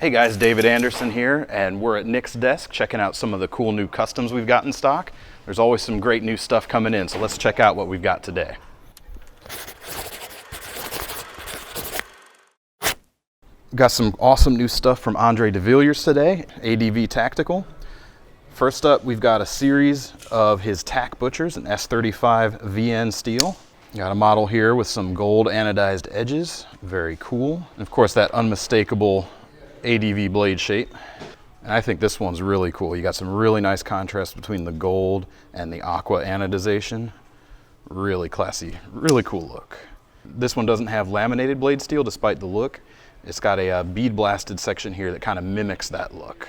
Hey guys, David Anderson here, and we're at Nick's desk checking out some of the cool new customs we've got in stock. There's always some great new stuff coming in, so let's check out what we've got today. Got some awesome new stuff from Andre De Villiers today, ADV Tactical. First up, we've got a series of his tack butchers, an S35 VN steel. Got a model here with some gold anodized edges, very cool. And of course that unmistakable ADV blade shape. And I think this one's really cool. You got some really nice contrast between the gold and the aqua anodization. Really classy, really cool look. This one doesn't have laminated blade steel despite the look. It's got a bead blasted section here that kind of mimics that look.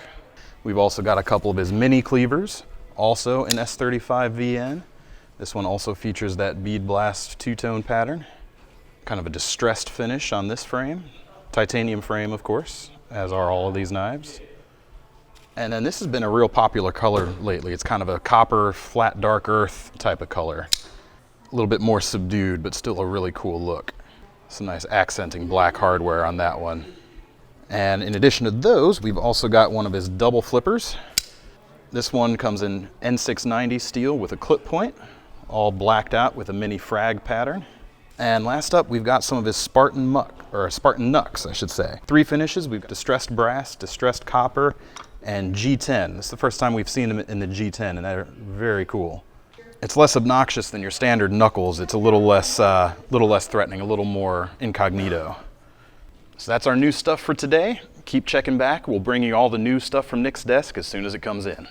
We've also got a couple of his mini cleavers, also in S35 VN. This one also features that bead blast two-tone pattern. Kind of a distressed finish on this frame. Titanium frame, of course, as are all of these knives. And then this has been a real popular color lately. It's kind of a copper, flat, dark earth type of color. A little bit more subdued, but still a really cool look. Some nice accenting black hardware on that one. And in addition to those, we've also got one of his double flippers. This one comes in N690 steel with a clip point, all blacked out with a mini frag pattern. And last up, we've got some of his Spartan Knucks, I should say. Three finishes. We've got distressed brass, distressed copper, and G10. This is the first time we've seen them in the G10, and they're very cool. It's less obnoxious than your standard knuckles. It's a little less threatening, a little more incognito. So that's our new stuff for today. Keep checking back. We'll bring you all the new stuff from Nick's desk as soon as it comes in.